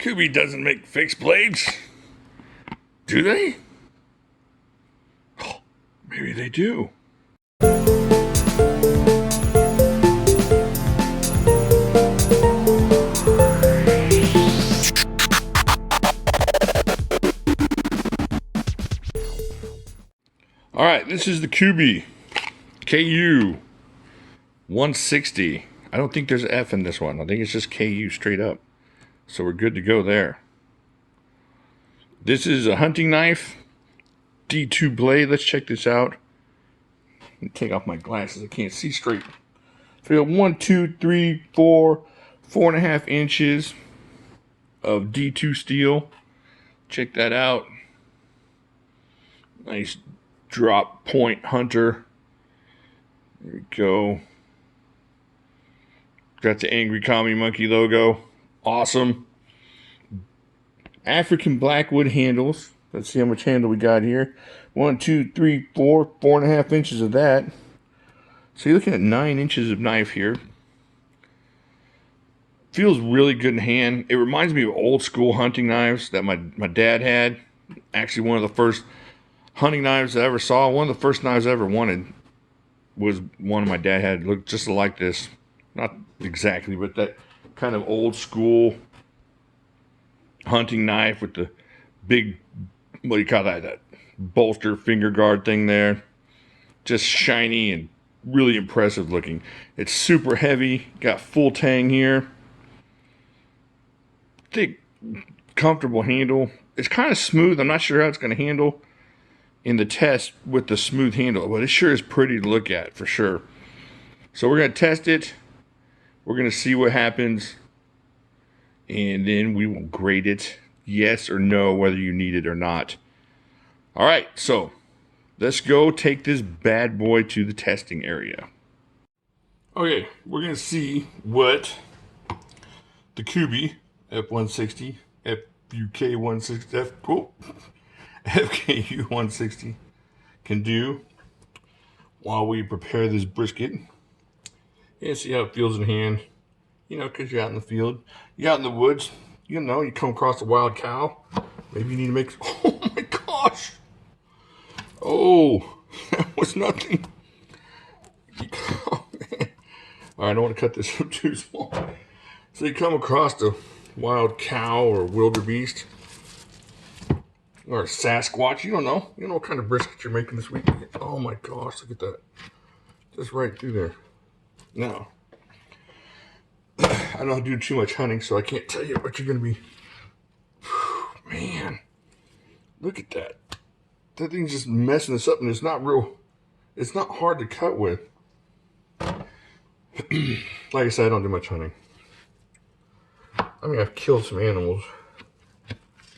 Kubey doesn't make fixed blades. Do they? Oh, maybe they do. Alright, this is the Kubey KU160. I don't think there's an F in this one. I think it's just KU straight up. So we're good to go there. This is a hunting knife. D2 blade. Let's check this out. Let me take off my glasses. I can't see straight. So we have 1, 2, 3, 4, 4.5 inches of D2 steel. Check that out. Nice drop point Hunter. There we go. Got the angry commie monkey logo. Awesome. African blackwood handles. Let's see how much handle we got here. 1, 2, 3, 4, 4.5 inches of that. So you're looking at 9 inches of knife here. Feels really good in hand. It reminds me of old school hunting knives that my dad had. Actually, one of the first hunting knives I ever saw. One of the first knives I ever wanted was one my dad had. It looked just like this. Not exactly, but that kind of old school hunting knife with the big, what do you call that? That bolster finger guard thing there. Just shiny and really impressive looking. It's super heavy. Got full tang here. Thick, comfortable handle. It's kind of smooth. I'm not sure how it's going to handle in the test with the smooth handle, but it sure is pretty to look at for sure. So we're going to test it. We're going to see what happens, and then we will grade it, yes or no, whether you need it or not. All right, so let's go take this bad boy to the testing area. Okay, we're going to see what the Kubey F160, FKU160 can do while we prepare this brisket. And see how it feels in hand. You know, because you're out in the field. You're out in the woods. You know, you come across a wild cow. Maybe you need to make... Oh my gosh! Oh, that was nothing. Oh, man. Alright, I don't want to cut this up too small. So you come across a wild cow or wildebeest. Or a Sasquatch. You don't know. You don't know what kind of brisket you're making this week. Oh my gosh, look at that. Just right through there. Now, I don't do too much hunting, so I can't tell you what you're going to be. Man, look at that. That thing's just messing us up, and it's not hard to cut with. Like I said, I don't do much hunting. I mean, I've killed some animals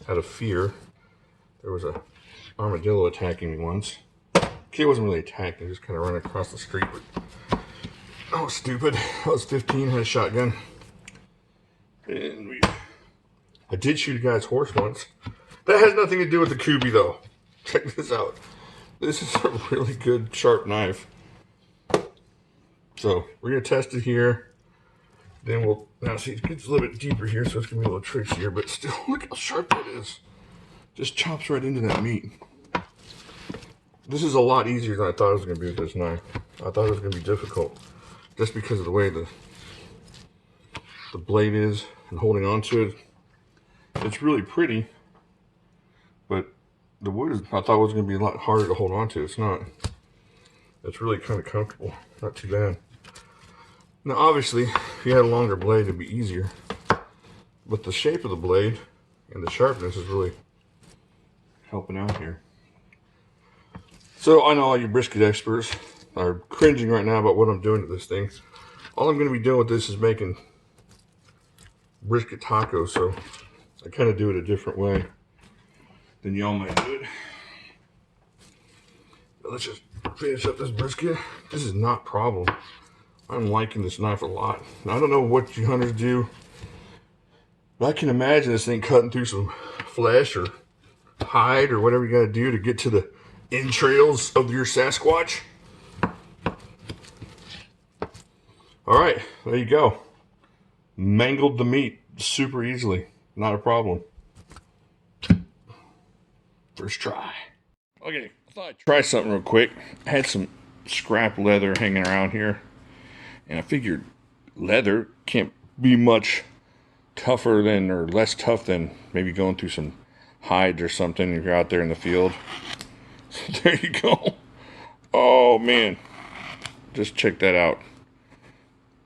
out of fear. There was a armadillo attacking me once. Okay, it wasn't really attacking, just kind of running across the street. But I was stupid. I was 15, had a shotgun. And I did shoot a guy's horse once. That has nothing to do with the Kubey, though. Check this out. This is a really good, sharp knife. So, we're going to test it here. Then we'll... Now, see, it gets a little bit deeper here, so it's going to be a little trickier. But still, look how sharp that is. Just chops right into that meat. This is a lot easier than I thought it was going to be with this knife. I thought it was going to be difficult. Just because of the way the blade is and holding on to it. It's really pretty, but the wood is, I thought it was going to be a lot harder to hold on to. It's not. It's really kind of comfortable. Not too bad. Now obviously, if you had a longer blade, it'd be easier. But the shape of the blade and the sharpness is really helping out here. So I know all you brisket experts are cringing right now about what I'm doing to this thing. All I'm going to be doing with this is making brisket tacos, so I kind of do it a different way than y'all might do it. But let's just finish up this brisket. This is not a problem. I'm liking this knife a lot. Now, I don't know what you hunters do, but I can imagine this thing cutting through some flesh or hide or whatever you got to do to get to the entrails of your Sasquatch. All right, there you go. Mangled the meat super easily. not a problem. First try. Okay, I thought I'd try something real quick. I had some scrap leather hanging around here, and I figured leather can't be much tougher than, or less tough than, maybe going through some hides or something if you're out there in the field. So there you go. Oh man, just check that out.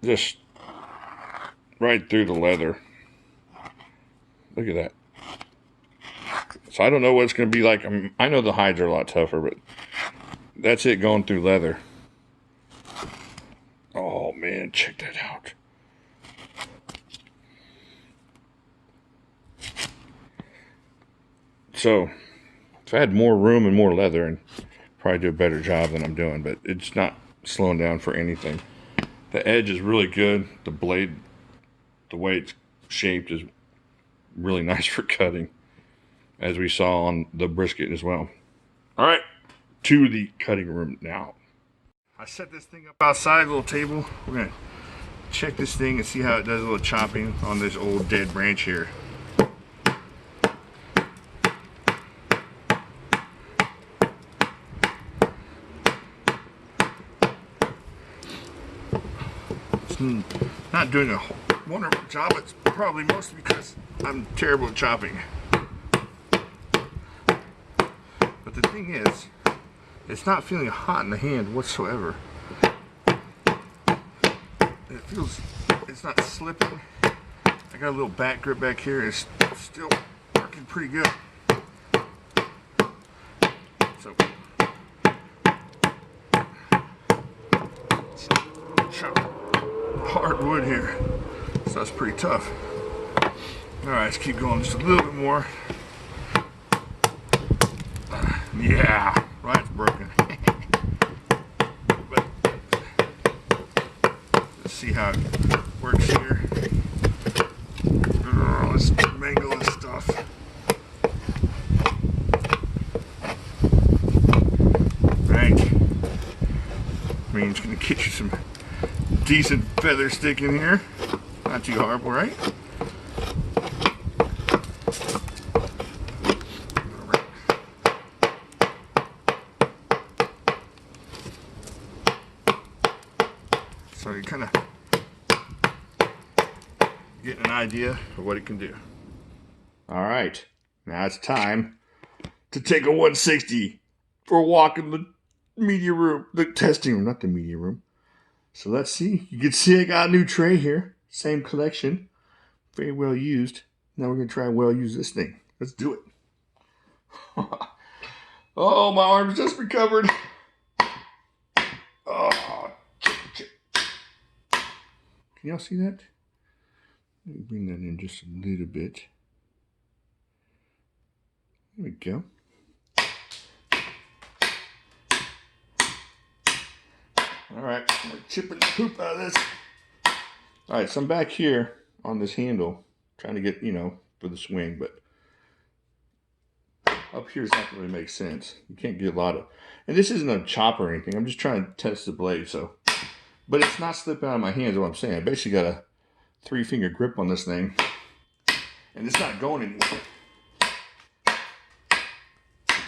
Just right through the leather. Look at that. So I don't know what it's going to be like. I know the hides are a lot tougher, but that's it going through leather. Oh man, check that out. So if I had more room and more leather, and probably do a better job than I'm doing, but it's not slowing down for anything. The edge is really good. The blade, the way it's shaped, is really nice for cutting, as we saw on the brisket as well. All right, to the cutting room now. I set this thing up outside, a little table. We're gonna check this thing and see how it does a little chopping on this old dead branch here. Not doing a wonderful job. It's probably mostly because I'm terrible at chopping. But the thing is, it's not feeling hot in the hand whatsoever. It feels, it's not slipping. I got a little back grip back here. It's still working pretty good. So, hard wood here, so that's pretty tough. Alright, let's keep going just a little bit more. Yeah, right, it's broken. But let's see how it works here. Let's mangle this stuff. Right. I mean, it's going to get you some decent feather stick in here. Not too horrible, right? So you kind of get an idea of what it can do. All right, now it's time to take a 160 for a walk in the media room, the testing room, not the media room. So let's see. You can see I got a new tray here. Same collection. Very well used. Now we're going to try and well use this thing. Let's do it. Oh, my arm's just recovered. Oh, can y'all see that? Let me bring that in just a little bit. There we go. Alright, we're chipping the poop out of this. Alright, so I'm back here on this handle, trying to get, you know, for the swing, but up here is not going to really make sense. You can't get a lot of, and this isn't a chopper or anything, I'm just trying to test the blade, so. But it's not slipping out of my hands, is what I'm saying. I basically got a 3-finger grip on this thing, and it's not going anywhere.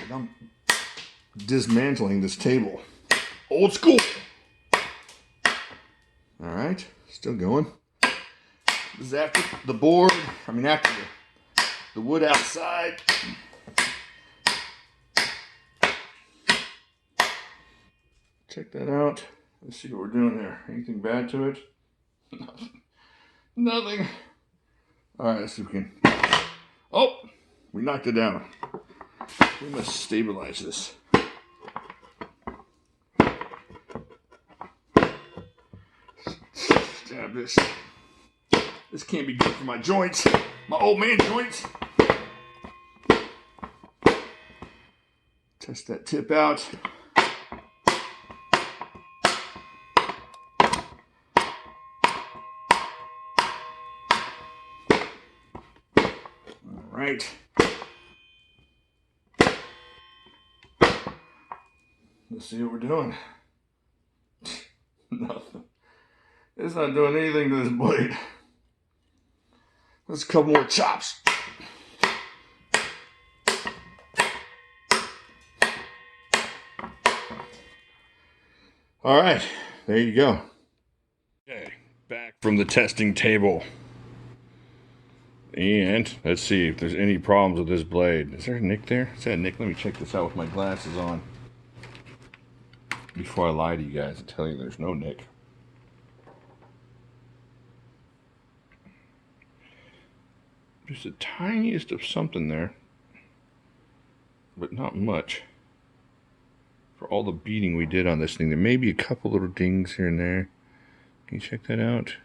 And I'm dismantling this table. Old school. Alright, still going. This is after the board, after the wood outside. Check that out. Let's see what we're doing there. Anything bad to it? Nothing. Alright, let's see if we can. Oh! We knocked it down. We must stabilize this. Stab this. This can't be good for my joints. My old man joints. Test that tip out. Alright. Let's see what we're doing. Nothing. It's not doing anything to this blade. Let's a couple more chops. All right, there you go. Okay, back from the testing table. And let's see if there's any problems with this blade. Is there a nick there? Is that a nick? Let me check this out with my glasses on. Before I lie to you guys and tell you there's no nick. Just the tiniest of something there. But not much. For all the beating we did on this thing, there may be a couple little dings here and there. Can you check that out?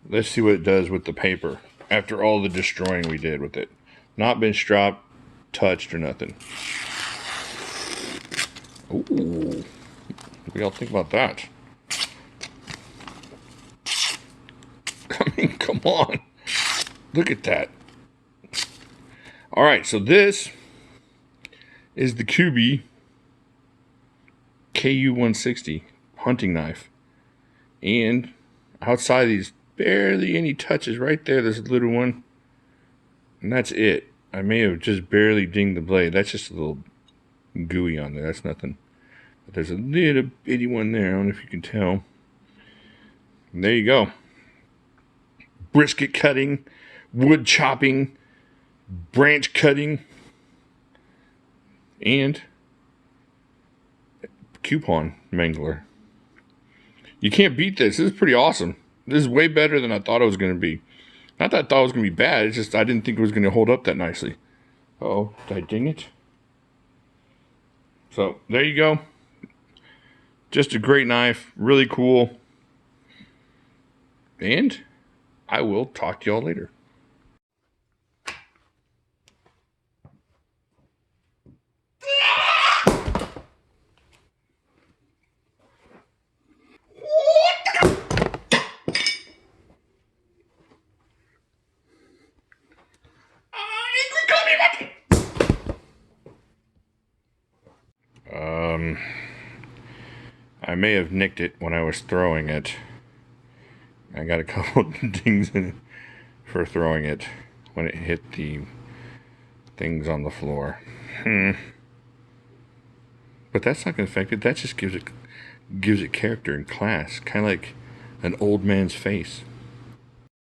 Let's see what it does with the paper after all the destroying we did with it. Not been stropped, touched, or nothing. Ooh. What do y'all think about that? I mean, come on. Look at that. Alright, so this is the Kubey KU160 hunting knife. And outside these, barely any touches right there. There's a little one. And that's it. I may have just barely dinged the blade. That's just a little gooey on there. That's nothing. But there's a little bitty one there. I don't know if you can tell. And there you go. Brisket cutting, wood chopping, branch cutting, and coupon mangler. You can't beat this. This is pretty awesome. This is way better than I thought it was going to be. Not that I thought it was going to be bad. It's just I didn't think it was going to hold up that nicely. Uh-oh. Did I ding it? So, there you go. Just a great knife. Really cool. And I will talk to y'all later. I may have nicked it when I was throwing it. I got a couple dings in it for throwing it when it hit the things on the floor. But that's not going to affect it. That just gives it character and class. Kind of like an old man's face.